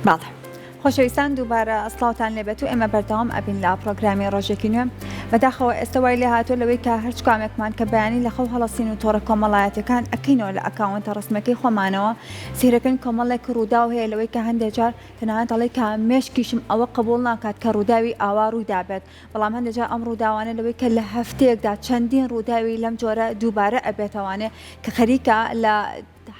باڵێ خۆشەویستان دووبارە ئەسڵاوتان لێبێت و ئێمە بەردەوام ئەبین لە پرۆگرامی ڕۆژێکی نوێ بەداخەوە ئێستا وای لێ هاتووە لەوەی کە هەرچ کامێکمان کە بەیانی لە خەو هەڵەسین و تۆڕە کۆمەڵایەتەکان ئەکەینەوە لە ئەکاونتە ڕسمەکەی خۆمانەوە سیرەکەن کۆمەڵێک ڕوودا و هەیە لەوەی کە هەندێک جار تەنانەت دەڵێ کە مێشکیشم ئەوە قبول ناکات کە ڕووداوی ئاوا ڕوویدا بێت بەڵام هەندێک جار ئەم ڕووداوانە لەوەی کە لە هەفتەیەکدا چەندین ڕووداوی لەم جۆرە دووبارە ئەبێتەوانێ کە خەریکە لە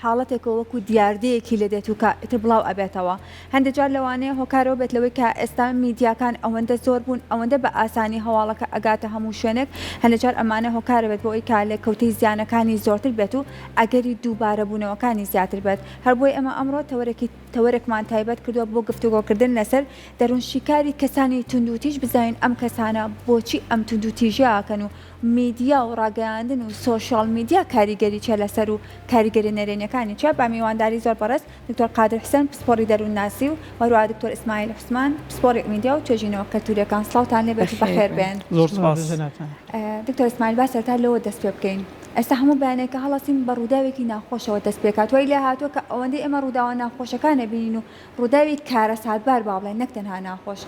حاڵەتێکەوە وەکو دیاردەیەکی لە دێت و کە ئیتر بڵاو ئەبێتەوە هەندێک جار لەوانەیە هۆکارەوە بێت لەوەی کە ئێستا میدیاکان ئەوەندە زۆر بوون ئەوەندە بە ئاسانی هەواڵەکە ئەگاتە هەموو شوێنێک هەندێک جار ئەمانە هۆکارە بێت بۆ ئەوی کە لێکەوتەی زیانەکانی زۆرتر بێت و ئەگەری دووبارە بوونەوەکانی زیاتر بێت هەر بۆی ئەمە ئەمڕۆ تەوەرێکمان تایبەت کردووە بۆ گفتوگۆکردن لەسەر دەروونشیکاری کەسانی توندوتیژ بزانین ئەم کەسانە بۆچی ئەم توندوتیژە ئاکەن و میدیا و ڕاگەیاندن و سۆشیال میدیا کاریگەری چێ لەسەر و کاریگەری نەرێنیەکانی چێ با میوانداری زۆر بەڕست دکتۆر قادر حسێن پسپۆڕی دەروونناسی و هەروەها دکتۆر ئیسماعیل حوسمان پسپۆڕی میدیا و توێژینەوە کەلتوریەکان سڵاوتان لێبێت بەخێر بێن. زۆر سپاس. دکتۆر ئیسماعیل با سەرتا لەوە دەست پێ بکەین. ئێستا هەموو بەیانێکە هەڵەسین بە ڕووداوێکی ناخۆشەوە دەست پێکات وای لێ هاتووە کە ئەوەندەی ئێمە ڕووداوە ناخۆشەکانە بینین و ڕووداوی کارە ساتبار با بڵێن نەک تەنها ناخۆش.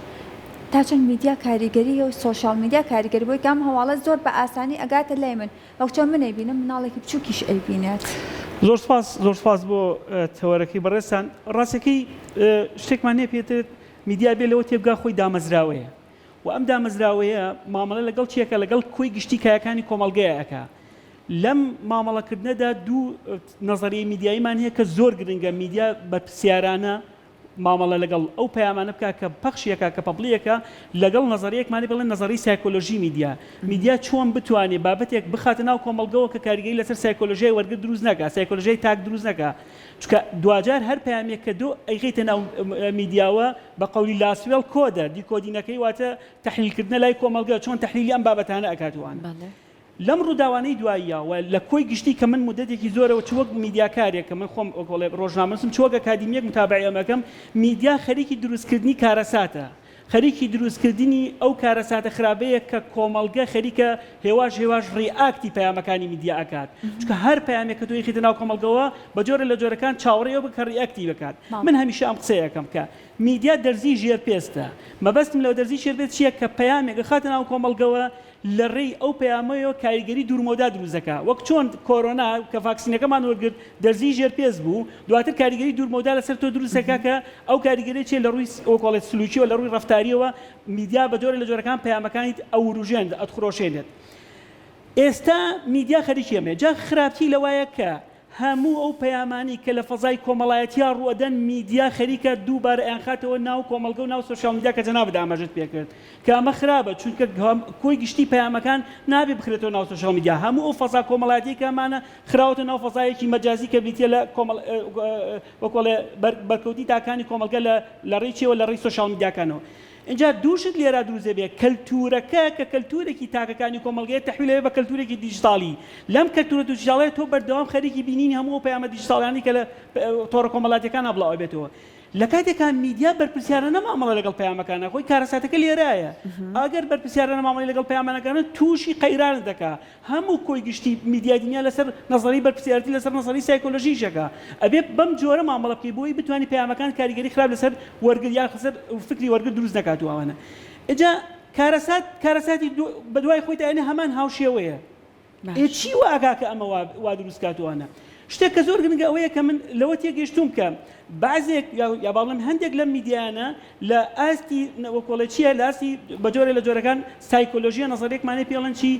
تا چەند میدیا کاریگەری و سۆشیال میدیا کاریگەری بۆی کام هەواڵە زۆر بە ئاسانی ئەگاتە لای من وەک چۆن من ئەیبینم مناڵێکی بچووکیش ئەیبینێت. زۆر سپاس بۆ تەوەرەکەی بەڕێستان ڕاستەکەی شتێکمان هەیە پێێتێت میدیا بێ لەوە تێبگا خۆی دامەزراوەیە و ئەم دامەزراوەیە مامەڵە لەگەڵ چیەکە لەگەڵ کۆی گشتی کایەکانی کۆمەڵگەیەکە لەم مامەڵەکردنەدا دوو نەزەریە میدیاییمان هەیە کە زۆر گرنگە میدیا بەرپرسیارانە مامەڵە لەگەڵ ئەو پەیامانە بکە کە پەخشیەکە کە پەبلیەکە لەگەڵ نەزەریەکمانی بڵێن نەزەری سایکۆلۆژی میدیا چۆن بتوانێت بابەتێک بخاتە ناو کۆمەڵگەوە کە کاریگەری لەسەر سایکۆلۆژیای وەرگرت دروست نەکات سایکۆلۆژیای تاک دروست نەکات چونکە دوجار هەر پەیامێک کە دۆ ئەیغیتە ناو میدیاوە بە قەولی لاسوێڵ کۆدە دیکۆدینەکەی واتە تەحلیلکردنە لای کۆمەڵگە چۆن تەحلیلی ئەم بابەتانە ئەکاتوان لەم ڕووداوانەی دواییەوە لە کۆی گشتی کە من مدەتێکی زۆرەوە چوەک میدیاکارێک کە من خۆم ڕۆژنامەنووسم چوەک ئەکادیمیەک متابعی ئەمەکەم میدیا خەریکی دروستکردنی کارەساتە خەریکی دروستکردنی ئەو کارەساتە خراپەیە کە کۆمەڵگە خەریکە هێواش ڕیئاکتی پەیامەکانی میدیا ئەکات چونکە هەر پەیامێک کە تۆ یەخیتە ناو کۆمەڵگەوە بە جۆرە لە جۆرەکان چاوەڕێەوە بکە ڕیئاکتی بکات من هەمیشە ئەم قسەیەکەم کە میدیا دەرزی ژێرپێستە مەبەستم لەوە دەرزی ژێرپێست چییە کە پەیامێک خاتە ناو کۆمەڵگەوە لە ڕێی ئەو پەیامەیەوە کاریگەری دوورمۆدا دروستەکە وەک چۆن کۆرۆنا کە ڤاکسینەکەمان وەرگرت دەرزی ژێرپێست بوو دواتر کاریگەری دوورمۆدا لەسەر تۆ دروستەکە کە ئەو کاریگەری چێ لە ڕووی ئۆکۆڵێت سلوکیەوە لە ڕووی ڕەفتاریەوە میدیا بە جۆرە لە جۆرەکان پەیامەکانی ئەوروژێن ئەتخڕۆشێنێت ئێستا میدیا خەریکی ئەمێ جا خراپی لەوایە کە هەموو ئەو پەیامانی کە لە فەزای کۆمەڵایەتیا ڕوەدەن میدیا خەریکە دووبارە ئەیانخاتەوە ناو کۆمەڵگە و ناو سۆشیال میدیا کە جەنابەت ئاماژەت پێکرد کە ئەمە خراپە چونکە کۆی گشتی پەیامەکان نابێ بخرێتەوە ناو سۆشیال میدیا هەموو ئەو فەزا کۆمەڵایەتی کەمانە خراوەتە ناو فەزایەکی مەجازی کە بریتە لە وەکۆڵێ بەرکەوتی تاکانی کۆمەڵگە لە ڕێی چێوە لە ڕێی سۆشیال میدیاکانەوە اینجا دووشت لێرە دروزە بێ کەلتورەکە کە کەلتورێکی تاکەکانی کۆمەڵگەیە تەحویلەوە بە کەلتورێکی دیجیتاڵی لەم کەلتورە دیجیتاڵیە تۆ بەردەوام خەریکی بینینی هەموو پەیامە دیجیتاڵیانی کە لە تۆڕە کۆمەڵاتیەکان بڵاو بێتەوە لە کاتێکان میدیا بەرپرسیارە نەمامەڵە لەگەڵ پەیامەکانە خۆی کارەساتەکە لێرایە ئەگەر بەرپرسیارە نەمامەڵی لەگەڵ پەیامەکانە تووشی قەیران دەکا هەموو کۆی گشتی میدیا دنیا لەسەر نەزەری بەرپرسیارەتی لەسەر نەزەری سایکۆلۆژیشەکە ئەبێ بەم جۆرە مامەڵە بکەی بۆی بتوانانی پەیامەکان کاریگەری خراپ لەسەر وەرگرت یا لەسەر فکری وەرگرت دروست نەکاتوە ئەوانە ئێجا کارەساتی بەدوای خۆی داینە هەمان هاوشێوەیە چی واگا کە ئەمە وا دروست کاتوانە شتێک کە زۆر گرنگە ئەوەیە کە من لەوە تێگەیشتوم کە بعضێک یا باڵم هەندێک لەم میدیانە لە ئاستی وەکۆڵێ چیە لە ئاستی بە جۆرە لە جۆرەکان سایکۆلۆژیە نەزەرێکمانەی پێڵەن چی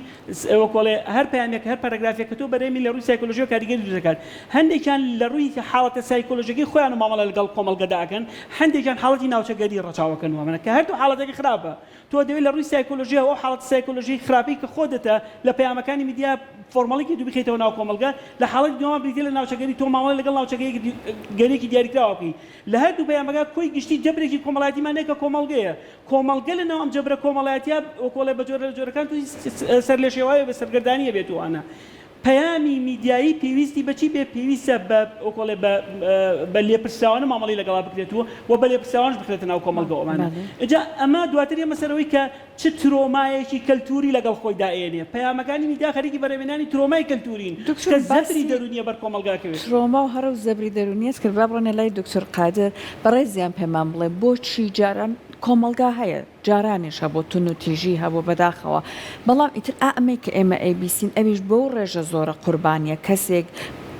وەکۆڵێ هەر پەیامێک هەر پەرەگرافێک کە تۆ بەرەمی لە ڕووی سایکۆلۆژی و کاریگەری دروست دەکات هەندێکیان لە ڕووی حاڵەتە سایکۆلۆژیەکەی خۆیان و مامەڵە لەگەڵ کۆمەڵگەدا ئەکەن هەندێکیان حاڵەتی ناوچەگەری ڕەچاوەکەنەوە منە کە هەردوو حاڵەتێکی خراپە تۆ دەوێت لە ڕووی سایکۆلۆژیە ئەو حاڵەت سایکۆلۆژی خراپی کە خۆدەتە لە پەیامەکانی میدیا فۆرمەڵێکی دوو بخیتەوە ناو کۆمەڵگە لە حاڵەتی دووەم بریتە لە ناوچەگەری تۆ مامەڵە لەگەڵ ناوچەگەیەکی گەرێکی دیاریکراوە بکەی لە هەردوو پەیامەکە کۆی گشتی جەبرێکی کۆمەڵایەتیمان هەیە کە کۆمەڵگە لەناو ئەم جەبرە کۆمەڵایەتیە وەکۆڵێ بە جۆرە لە جۆرەکان توی سەر لێ شێوایە بە سەرگەردانیە بێتوانە پەیامی میدیایی پێویستی بەچی بێ پێویستە بەڵێ بە لێپرساوانە مامەڵی لەگەڵا بکرێتەوە و بە لێپرساوانش بکرێتە ناو کۆمەلگە ئەومانە ئەجا ئەمە دواتر ئێمە سەرەوەی کە چ ترۆمایەکی کەلتوری لەگەڵ خۆی دائێنێ پەیامەکانی میدیا خەریکی بەڕێوێنانی ترۆمای کەلتورین کە زەبری دەرونیە بەر کۆمەلگاکەوێت ترۆما و هەرە و زەبری دەرونیەت کرد با بڕۆنە لای دکتۆر قادر بەڕێزیان پێمان بڵێ بۆچی جاران کۆمەلگا هەیە جارانیش هەبوو تون و تیژی هەبوو بەداخەوە بەڵام ئیتر ئەمەی کە ئێمە ئەیبیسین ئەویش بەو ڕێژە زۆرە قوربانیە کەسێک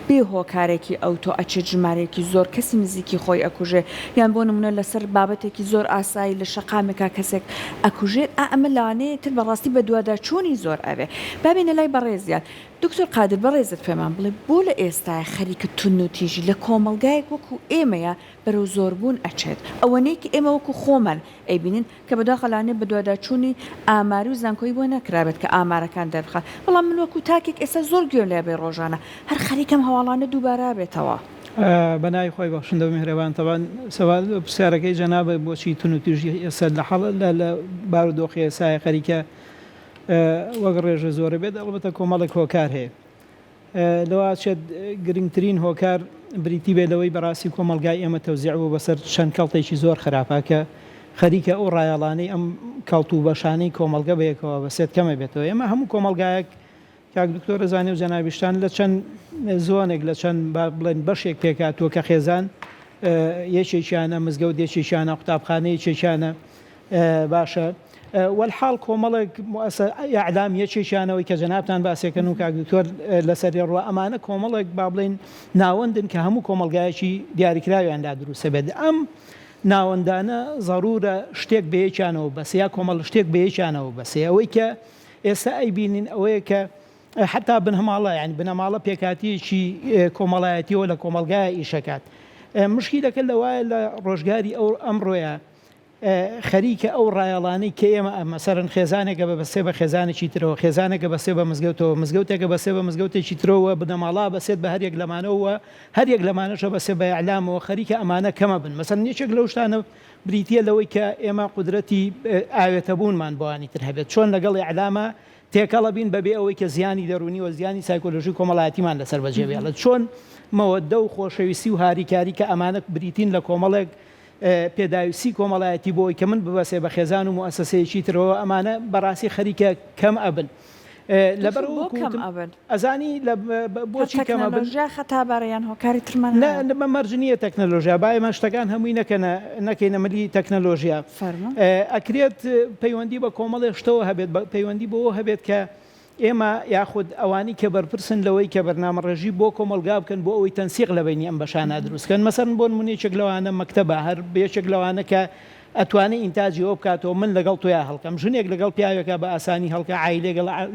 بێ هۆکارێکی ئەوتۆ ئەچێ ژمارێکی زۆر کەسی نزیکی خۆی ئەکوژێ یان بۆ نمونە لەسەر بابەتێکی زۆر ئاسایی لە شەقامێکا کەسێک ئەکوژێت ئەمە لانەیە تر بەڕاستی بە دوواداچوونی زۆر ئەوێ بابینە لای بەڕێزیان دکتۆر قادر بەڕێزت پێمان بڵێ بۆ لە ئێستای خەریکە تون و تیژی لە کۆمەلگایەک وەکو ئێمەیە بەرەو زۆربوون ئەچێت ئەوەنەیەکی ئێمە وەکو خۆمان ئەیبینین کە بەداخەلانێ بە دوواداچوونی ئاماری و زانکۆی بۆ نەکرابێت کە ئامارەکان دەربخات بەڵام من وەکو تاکێک ئێستا زۆر گوێم لێ بێ ڕۆژانە هەر خەریکەم هەواڵانە دووبارە بێتەوە بەنای خۆی بەخشندە میهرەبان تەوان سەوال پرسیارەکەی جەنابە بۆچی تون و تیژی ئێستا لە حەڵ لە بارودۆخی ئێسای خەریکە وەک ڕێژە زۆرە بێت ئەڵبەتە کۆمەڵێک هۆکار هەیە لەوە چێت گرنگترین هۆکار بریتی بێت لەوەی بەڕاستی کۆمەلگای ئێمە تەوزیع بوو بەسەر چەند کەڵتێکی زۆر خراپە کە خەریکە ئەو ڕایەڵانەی ئەم کەڵت و بەشانەی کۆمەلگە بەیەکەوە بەسێت کەمە بێتەوە ئێمە هەموو کۆمەلگایەک کاک دکتۆرە زانێ و جەنابیشتان لە چەند زۆنێک لە چەند بڵێن بەشێک پێکاتوە کە خێزان یەکێکیانە مزگەوت یەکێکیانە قوتابخانە یەکێکیانە باشە والحاڵ کۆمەڵێک ئەعلام یەکێکیانەوەی کە جەنابتان باسێکەن و کاک دکتۆر لەسەری ڕۆ ئەمانە کۆمەڵێک با بڵێن ناوەندن کە هەموو کۆمەلگایەکی دیاریکراویاندا دروستە بێت ئەم ناوەندانە ضرورە شتێک بەیەکیانەوە بەسێ یا کۆمەڵ شتێک بەیەکیانەوە بەسێ ئەوەی کە ئێستا ئەیبینین ئەوەیە کە حتا بنهماڵە یعنی بنەماڵە پێکاتیەکی کۆمەڵایەتیەوە لە کۆمەلگایە ئیشەکات مشکیلەکە لەوایە لە ڕۆژگاری ئەو ئەمڕۆیە خەریکە ئەو ڕایەڵانەی کە ئێمە مەسەرن خێزانێکە بەسێ بە خێزانێکی ترەوە خێزانێکە بەسێ بە مزگەوتەوە مزگەوتێکە بەسێ بە مزگەوتێکی ترەوە بنەماڵا بەسێت بە هەرێک لەمانەوە هەرێک لەمانەشە بەسێ بە ئەعلامەوە خەریکە ئەمانە کەمە بن مەسەن یەکێک لەو شتانە بریتە لەوەی کە ئێمە قودرەتی ئاوێتەبوونمان بۆوانی تر هەبێت چۆن لەگەڵ ئەعلامە تێکەڵە بین بەبێ ئەوەی کە زیانی دەرونی و زیانی سایکۆلۆژی کۆمەڵایەتیمان لەسەر بەجێبێڵێت چۆن مەوەدە و خۆشەویستی و هاریکاری کە ئەمانە بریتین لە کۆمەڵێک پێداویستی کۆمەڵایەتی بۆی کە من ببەسێ بە خێزان و موسسەیەکی ترەوە ئەمانە بەڕاستی خەریکە کەم ئەبن لەبەر ئەزانی بۆچی کەمە خەتابارەیان هۆکاری ترمان بە مەرجنیە تەکنەلۆژیا با ئێمە شتەکان هەمووی نەکەینە مەلی تەکنەلۆژیا ئەکرێت پەیوەندی بە کۆمەڵێ شتەوە هەبێت پەیوەندی بەوە هەبێت کە ئێمە یاخود ئەوانی کە بەرپرسن لەوەی کە بەرنامەڕێژی بۆ کۆمەلگا بکەن بۆ ئەوەی تەنسیق لەبینی ئەم بەشانە دروستکەن مەسەرن بۆ نمونەیەکێک لەوانە مەکتەبە هەر بێچێک لەوانە کە ئەتوانێت ئینتاجی ئەوە بکاتەوە من لەگەڵ تۆیا هەڵکەم ژنێک لەگەڵ پیاوێکە بە ئاسانی هەڵکە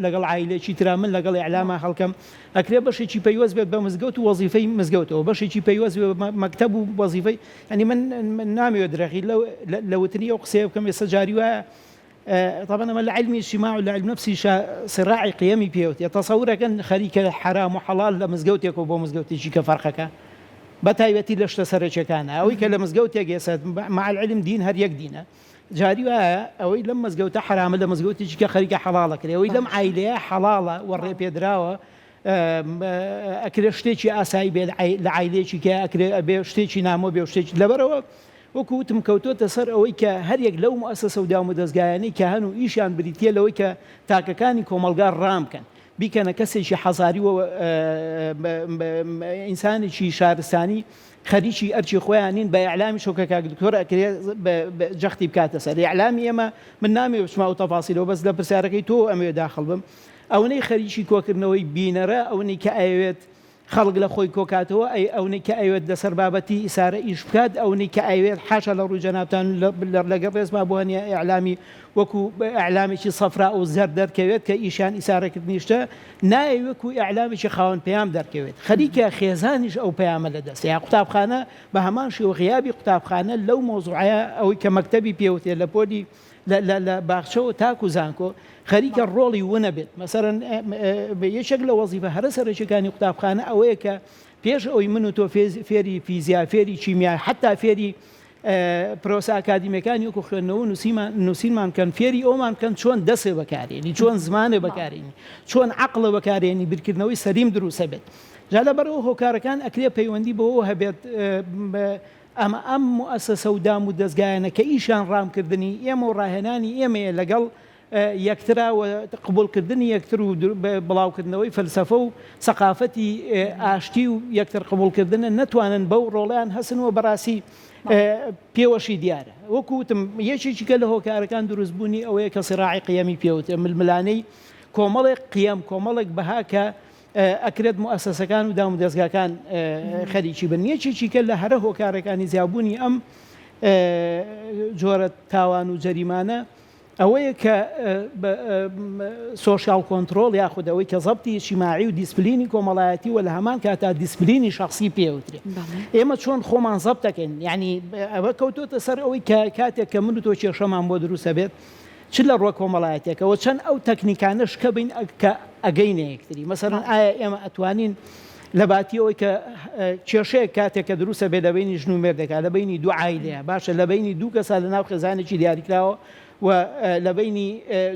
لەگەڵ عایلێکی ترا من لەگەڵ ئیعلامە هەڵکەم ئەکرێ بەشێکی پەیوەست بێت بە مزگەوت و وەزیفەی مزگەوتەوە بەشێکی پەیوەست مەکتەب و وەزیفەی ئەنی من نامەوێت درەخی لەوتنی ئەو قسەیە بکەم ێستا جاری وایە طبعا ما العلم اجتماع والعلم نفسي صراع قيمي بيوت يتصورك ان خريك حرام وحلال لمزجوتك وبو مزجوتي شي كفرقك بتايبتي لشت سرچكان او كلمزجوتك يسد مع العلم دين هر يك دينه جاري او لما مزجوت حرام لمزجوتي شي كخريك حلالك او لم عائله حلاله وري بيدراوه اكل شتيشي اساي لعائلتي كاكل بشتيشي نامو بشتيشي لبرو وەکوتم کەوتۆتە سەر ئەوەی کە هەرێک لەو مؤسسە و دام و دەستگایانەی کە هەن و ئیشیان بریتە لەوەی کە تاکەکانی کۆمەلگار ڕامکەن بیکەنە کەسێکی حەزاری و ئینسانێکی شارستانی خەریکی ئەرچی خۆیانین بە ئیعلامی شۆکە کاک دکتۆر ئەکرێ جەختی بکاتە سەر ئیعلامی ئێمە من نامێ بچما و تەفاسیلەوە بەس لە پرسیارەکەی تۆ ئەمێ داخڵ بم ئەوەی خەریکی کۆکردنەوەی بینەرە ئەوەی کە ئەوێت خەڵک لە خۆی کۆکاتەوە ئەوەی کە ئەوێت لەسەر بابەتی ئیسارە ئیش بکات ئەوەی کە ئەوێت حاشا لە ڕووی جەنابتان لەگەڵ ڕێزما بۆ هەنیە ئیعلامی وەکو ئیعلامێکی سەفرا و زەر دەرکەوێت کە ئیشان ئیسارەکردنیشتە نایە وەکو ئیعلامێکی خاوەن پەیام دەرکەوێت خەریکە خێزانیش ئەو پەیامە لەدەست یا قوتابخانە بە هەمان شێوە غیابی قوتابخانە لەو مۆزوعەیە ئەوەی کە مەکتەبی پێوتێ لە پۆلی لە باخچەوە تاکو زانکۆ خەریکە ڕۆڵی ونە بێت مەسەرەن یەکێک لە وەزیفە هەرە سەرچەکانی قوتابخانە ئەوەیە کە پێش ئەوی من و تۆ فێری فیزیا فێری چیمیا حتا فێری پرۆسە ئاکادیمیەکانی وەکو خوێندنەوە نووسینمان کەن فێری ئەومان کەن چۆن دەسێ بەکارێنی چۆن زمانێ بەکارێنی چۆن عەقڵە بەکارێنی بیرکردنەوەی سەلیم دروستە بێت جا لەبەرەوە هۆکارەکان ئەکرێ پەیوەندی بەوە هەبێت ئەم موسسە و دام و دەستگایانە کە ئیشان ڕامکردنی ئێمە و ڕاهێنانی ئێمەیە لەگەڵ یەکتراوە قبولکردنی یەکتر و بڵاوکردنەوەی فەلسەفە و سەقافەتی ئاشتی و یەکتر قبولکردنە نەتوانن بەو ڕۆڵیان هەسنەوە بەڕاستی پێوەشی دیارە وەکوتم یەکێکی کە لە هۆکارەکان دروستبوونی ئەوەیە کە سراعی قیەمی پێوتە ململانەی کۆمەڵێک قیەم کۆمەڵێک بەها کە ئەکرێت موسسەکان و دام و دەستگاکان خەریکی بن یەکێکی کە لە هەرە هۆکارەکانی زیابوونی ئەم جۆرە تاوان و جەریمانە ئەوەیە کە سۆشیال کۆنتترۆل یاخود ئەوەی کە زەبتی اجتیماعی و دیسپلینی کۆمەڵایەتی و لە هەمان کاتا دیسپلینی شخصی پێوترێ ئێمە چۆن خۆمان زەبت دەکەین یعنی ئەوە کەوتۆتە سەر ئەوەی کاتێک کە من و تۆ کێشەمان بۆ دروستە بێت چ لە ڕۆ کۆمەڵایەتێکەوە چەند ئەو تەکنیکانە شکە بین کە ئەگەینە یەکتری مەسەرەن ئایا ئێمە ئەتوانین لە باتیەوەی کە کێشەیە کاتێک کە دروستە بێ لە بینی ژن و مێردەکە لە بینی دوو عایلەیە باشە لە بینی دوو کەسا لە ناو خێزانێکی دیاریکراوە و لە بینی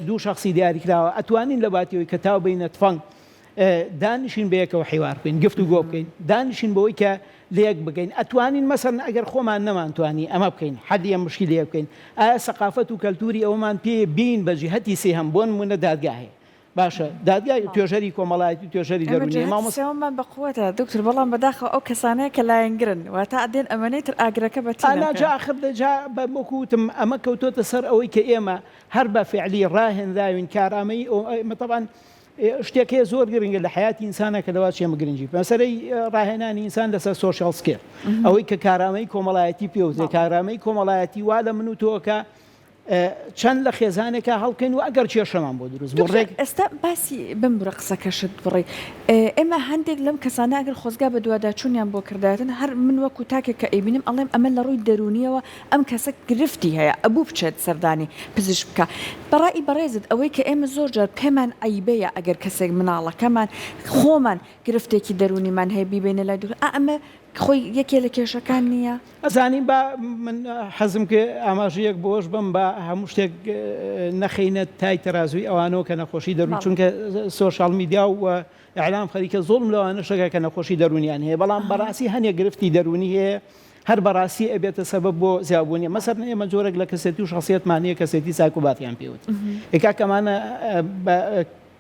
دوو شخصی دیاریکراوە ئەتوانین لە باتیەوەی کە تاو بینە تفەنگ دانیشین بەیەکەوە حیوار بکەین گفت و گۆ بکەین دانیشین بەوەی کە لەیەک بگەین ئەتوانین مەسەرن ئەگەر خۆمان نەمانتوانی ئەمە بکەین حەدی ئەم مشکی لێ بکەین ئایا سەقافەت و کەلتوری ئەومان پێ بین بە جیهەتی سێهەم بۆ نمونە دادگاهەیە باشە دادگای توێژەری کۆمەڵایەتی توێژەری دەرونی مامۆستامان بەقوەتە دکتۆر بەڵام بەداخەوە ئەو کەسانەیە کە لایەنگرن واتە ئەدێن ئەمەنەی تر ئاگرەکە بەتیجا آخر دەجا بەمەکوتم ئەمە کەوتۆتە سەر ئەوەی کە ئێمە هەر بە فعلی ڕاهێنراوین کارامەی مەتەبان شتێکەیە زۆر گرنگە لە حیاتی ئینسانە کە لەوات چێمە گرنگی مەسەرەی ڕاهێنانی ئینسان لەسەر سۆشیال سکیل ئەوەی کە کارامەی کۆمەڵایەتی پێوتێ کارامەی کۆمەڵایەتی وا لە من و تۆکە چەند لە خێزانێکە هەڵکەین و ئەگەر کێشەمان بۆ دروست بۆ ڕێک ئێستا باسی بم بڕە قسەکەشت بڕێ ئێمە هەندێک لەم کەسانە ئەگەر خۆزگا بە دوواداچوونیان بۆ کردایەتن هەر من وەکو تاکێک کە ئەیبینم ئەڵێم ئەمە لە ڕووی دەرونیەوە ئەم کەسە گرفتی هەیە ئەبوو بچێت سەردانی پزیشک بکە بەڕای بەڕێزت ئەوەی کە ئێمە زۆر جار پێمان ئەیبەیە ئەگەر کەسێک مناڵەکەمان خۆمان گرفتێکی دەرونیمان هەیە بیبێنە لای دوور ئەمە خۆی یەکێ لە کێشەکان نییە ئەزانین با من حەزم کە ئاماژەیەک بۆش بم بە هەموو شتێک نەخینە تای تەرازوی ئەوانەوە کە نەخۆشی دەرون چونکە سۆشال میدیا و ئەعلام خەریکە زۆڵم لەوانە شەکە کە نەخۆشی دەرونیان هەیە بەڵام بەڕاستی هەنێک گرفتی دەرونی هەیە هەر بەڕاستی ئەبێتە سەبەب بۆ زیابوونیە مەسەر ئێمە جۆرەك لە کەسێتی و شخصیەتمانەیە کەسێتی سایکۆباتیان پێوت ئێکا کەمانە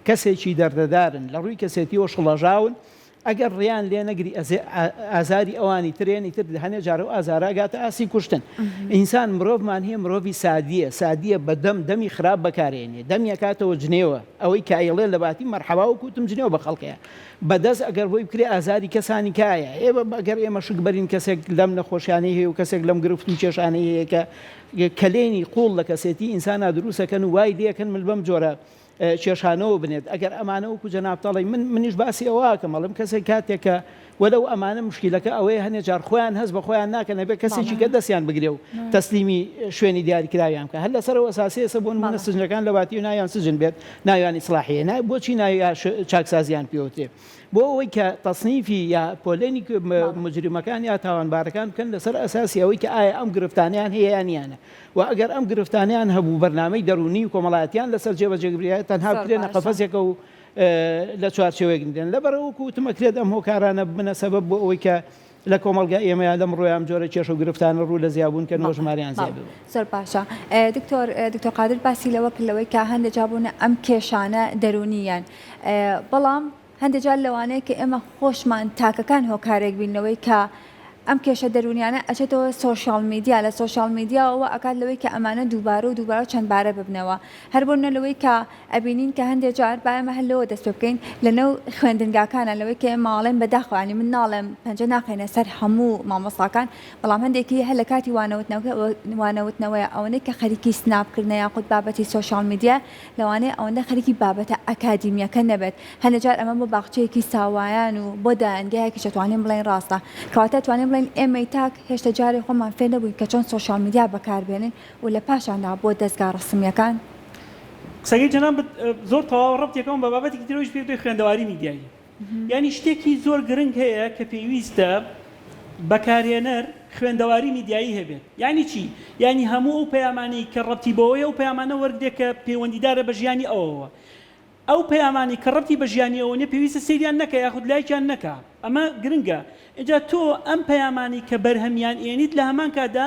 کەسێکی دەردەدارن لە ڕووی کەسێتی و شڵەژاون ئەگەر ڕیان لێ نەگری ئازاری ئەوانی ترێنی تر هەنێ جارە و ئازاراگاتە ئاسی کوشتن ئینسان مرۆڤمان هەیە مرۆڤی سادیە بە دەمی خراپ بەکارێنێ دەمیەکاتەوە جنێوە ئەوەی کایڵێ لە باتی مەرحەبا و کوتم جنێوە بە خەڵکەیە بەدەست ئەگەر بۆی بکرێ ئازاری کەسانی کایە ئەگەر ئێمە شک بەرین کەسێک لەم نەخۆشیانەی هەیە و کەسێک لەم گرفت و کێشانەی هەیە کە کەلێنی قوڵ لە کەسێتی ئینسانە دروستەکەن و وای لێکن من بەم جۆرە کێشانەوە بنێت ئەگەر ئەمانەوەکو جەنابتەڵی منیش باسی ئەوواکەم مەڵم کەسێک کاتێکە وەلەو ئەمانە مشکلەکە ئەوەیە هەنێ جار خۆیان هەست بە خۆیان ناکەن نەبێت کەسێکی کە دەستیان بگرێ و تەسلیمی شوێنی دیاریکراویان کە هەر لەسەرەوە ئەساسیە بوون منە سژنەکان لە باتی و نایان سژن بێت ناویانی سلاحیە بۆچی ناوی چاکسازیان پێوتێ بۆ ئەوەی کە تەصنیفی یا پۆلێنی مجرمەکان یا تاوانبارەکان بکەن لەسەر ئەساسی ئەوەی کە ئایا ئەم گرفتانیان هەیە یانیانە و ئەگەر ئەم گرفتانیان هەبوو بەرنامەی دەرونی و کۆمەڵایەتیان لەسەر جێبەجێگریایە تەنها بکرێنە قەفەزێکە و لە چوارچێوەیەک دێن لەبەرەوەکو وتمەکرێت ئەم هۆکارانە بنە سەبەب بۆ ئەوەی کە لە کۆمەلگا ئێمەیان لەم ڕۆیان جۆرە کێش و گرفتانە ڕوو لە زیابوون کە نۆژماریان زیاب زۆر باشە دکتۆر قادر باسی لەوە کردەوەی کە هەندێک جابوونە ئەم کێشانە دەرونیان بەڵام هەندێک جار لەوانەیە کە ئێمە خۆشمان تاکەکان هۆکارێک بینەوەی کە ئەم کێشە دەرونیانە ئەچێتەوە سۆشیال میدیا لە سۆشیال میدیاەوە ئەکات لەوەی کە ئەمانە دووبارە و دووبارە چەندبارە ببنەوە هەر بۆنە لەوەی کە ئەبینین کە هەندێک جار باەمە هەلەوە دەست پێ بکەین لەنەو خوێندنگاکانە لەوەی کە ماڵێن بەداخوانی من ناڵێم پەنجە ناقێنە سەر هەموو مامۆستاکان بەڵام هەندێکی هەر لە کاتی وانەوتنەوەی ئەوەی کە خەریکی سناپکردنە یاخود بابەتی سۆشیال میدیا لەوانەیە ئەوەندە خەریکی بابەتە ئەکادیمیەکە نەبێت هەندێک جار ئەمە بۆ باخچەیەکی ساوایان و بۆ دایانگەیەکی شەتوانین بڵێن ڕاستە کەواتە توانین بڵێن ئێمەی تاک هێشتا جارێ خۆمان فێر نەبووین کە چۆن سۆشیال میدیا بەکاربێنین و لە پاشاندا بۆ دەستگا ڕسمیەکان قسەکەی جەناب زۆر تەواو ڕەبتێکەوە بە بابەتێکی ترەوەش پێ خوێندەواری میدیایی یعنی شتێکی زۆر گرنگ هەیە کە پێویستە بەکارهێنەر خوێندەواری میدیایی هەبێت یعنی چی یعنی هەموو ئەو پەیامانی کە ڕەبتی بەوەیە و پەیامانە وەردێک کە پەیوەندیدارە بە ژیانی ئەوەوە ئەو پەیامانی کە ڕەبتی بە ژیانی ئەوە نیە پێویستە سەیریان نەکە یاخود لایکیان نەکە ئەمە گرنگە ئینجا تۆ ئەم پەیامانی کە بەرهەمیان ئێنیت لە هەمان کاتدا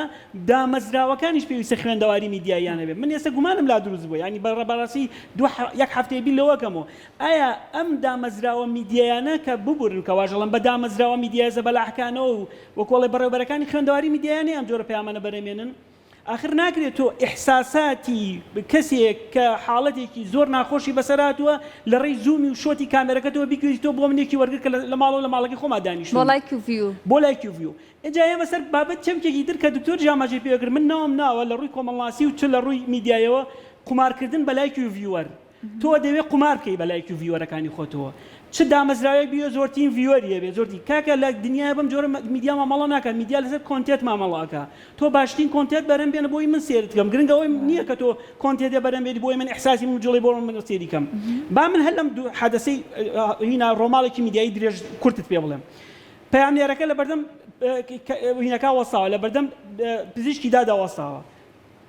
دامەزراوەکانیش پێویستە خوێندەواری میدیاییان هەبێت من ئێستا گومانم لا دروست بووە ینی بەڕێبەڕاستی یەک هەفتەیە بیر لەوەکەمەوە ئایا ئەم دامەزراوە میدیایانە کە ببورن کە واژەڵم بە دامەزراوە میدیای زەبەلاحکانەوە و وەکۆڵی بەڕێوەبەرەکانی خوێندەواری میدیایانە ئەم جۆرە پەیامانە بەرهەمێنن آخر ناکرێت تۆ ئیحساساتی کەسێک کە حاڵەتێکی زۆر ناخۆشی بەسەراتوە لە ڕێی زوومی و شۆتی کامێرەکەتەوە بیکوێتی تۆ بۆ منێکی وەرگر کە لە ماڵەوە لە ماڵەکەی خۆما دانیشتووە بۆ لایکی ڤیو ئێجا ئێمە سەر بابەت چەمکێکی تر کە دکتۆر جاماجێ پێوەگر من ناوم ناوە لە ڕووی کۆمەڵاسی و چ لە ڕووی میدیایەوە قمارکردن بە لایکی و ڤیوەر تۆ دەوێت قمار بکەی بە لایکی و ڤیوەرەکانی خۆتەوە چ دامەزراوی بیە زۆرترین ڤیوەریە بێ زۆرتی کاکە لە دنیای بەم جۆرە میدیا مامەڵە ناکات میدیا لەسەر کۆنتێت مامەڵەکە تۆ باشترین کۆنتێت بەرەم بێنە بۆی من سێرت کەم گرنگە ئەوەی نییە کە تۆ کۆنتێتێ بەرەم بێت بۆی من ئیحساسی من جوڵی بۆ من سێری کەم با من هەر لەم حادەسەی هینا ڕۆماڵێکی میدیایی درێژ کورتت پێ بڵێم پەیامنێرەکە لە بەردەم هینەکە وەستاوە لە بەردەم پزیشکی داداوەستاوە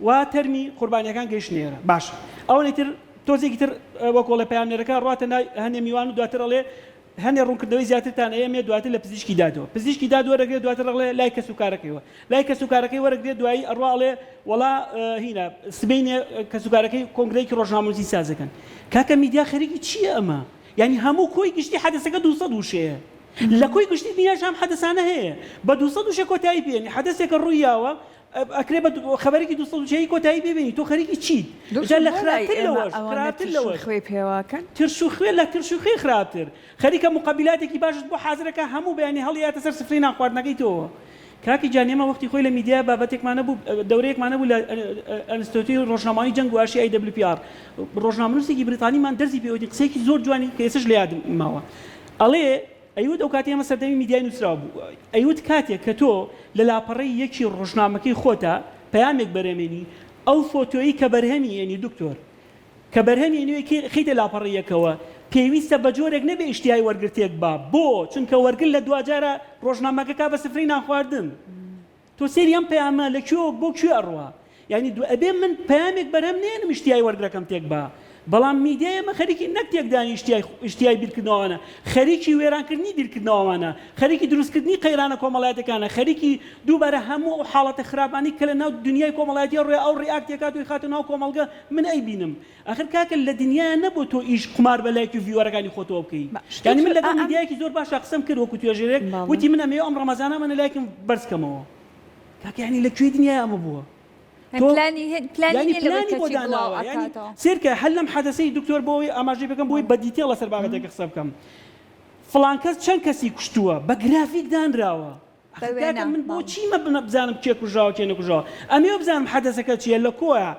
وا تەرمی قوربانیەکان گەیشتنێرە باش ئەو نەیتر تۆزێکی تر وەکۆڵە پەیامنێرەکە ڕاتە هەنێ میوان و دواتر ئەڵێ هەنێ ڕوونکردنەوەی زیاترتان ئەیەمێ دواتر لە پزیشکی دادەوە پزیشکی داد وەرەگرێت دواتر ڕڵێ لای کەس و کارەکەیەوە لای کەس و کارەکەی وەرەگرێت دوایی ئەڕواڵێ وەڵا هینە سبینێ کەس و کارەکەی کۆنگرەیەکی ڕۆژنامەنووسی سازەکەن کاکە میدیا خەریکی چییە ئەمە یعنی هەموو کۆی گشتی حەدەسەکە 200 وشەیە لە کۆی گشتی دنیاش هەم حەدەسانە هەیە بە 200 وشە کۆتایی پێێنی حەدەسێکە ڕوویاوە ئەکرێ بە خەبەرێکی 200 وشەیە کۆتایی پێبێنی تۆ خەریکی چیت لە خراپتر لەوەش خوێ پێواکەن ترش و خوێ لە ترش و خوێ خراپتر خەریکە مقابلاتێکی باشت بۆ حازرەکە هەموو بەیانی هەڵیاتە سەر سفرەی ناخواردنەکەی تۆوە کاکی جانێمە وەختی خۆی لە میدیا بابەتێکمانە بوو دەورەیەکمانە بوو لە ئەنستیتوتی ڕۆژنامەی جەنگ و ئاشی IWPR ڕۆژنامەنووسێکی بریتانیمان دەرزی پێوەتی قسەیەکی زۆر جوانی کە ئێسش لە یادم ماوە ئەڵێ ئەیوت ئەو کاتی ئەمە سەردەمی میدیای نووسراوە بوو ئەیوت کاتێک کە تۆ لە لاپەڕەی یەکی ڕۆژنامەکەی خۆتە پەیامێک بەرهەمێنی ئەو فۆتۆیی کە بەرهەمی ێنی دکتۆر کە بەرهەمی ێنی خەیتە لاپەڕەیەکەوە پێویستە بە جۆرێک نەبێ ئیشتیای وەرگرتێک بۆ چونکە وەرگر لە دوجارە ڕۆژنامەکەکە بە سفرەی ناخواردن تۆ سێری ئەم پەیامە لە کوێ بۆ کوێ ئەڕوا یعنی ئەبێ من پەیامێک بەرهەم نێنم ئیشتیای وەرگرەکەم تێک بە بەڵام میدیایمە خەریکی نەک تێکدانی ئیشتیای بیرکردنەوەوانە خەریکی وێرانکردنی بیرکردنەوەوانە خەریکی دروستکردنی قەیرانە کۆمەڵایەتەکانە خەریکی دووبارە هەموو ئەو حاڵەتە خراپانی کە لە ناو دنیای کۆمەڵایەتی ڕێ ئەو ڕیاکتێکات و خاتە ناو کۆمەڵگە من ئەیبینم ئاخر کاکە لە دنیای نەبوو تۆ ئیش قمار بە لایکی و ڤیوەرەکانی خۆتەوە بکەی یعنی من لەگەڵ میدیایەکی زۆر باشە قسەم کرد وەکو توێژێرێک وتی من ئەمێ ئەم ڕەمەزانە منە لایکم بەرزکەمەوە کاکە یعنی لەکوێ دنیای ئەمە بووە پلانی بۆ داناوە سێرکە هەر لەم حەدەسەی دکتۆر بۆی ئاماژەی بکەم بۆی بە دیتێڵ لەسەر بابەتێکە قسە بکەم فڵان کەس چەند کەسی کوشتووە بە گرافیک دانراوە من بۆ چیمە بزانم کێ کوژاوە کێ نەکوژاوە ئەمێ بزانم حەدەسەکە چیە لە کۆیە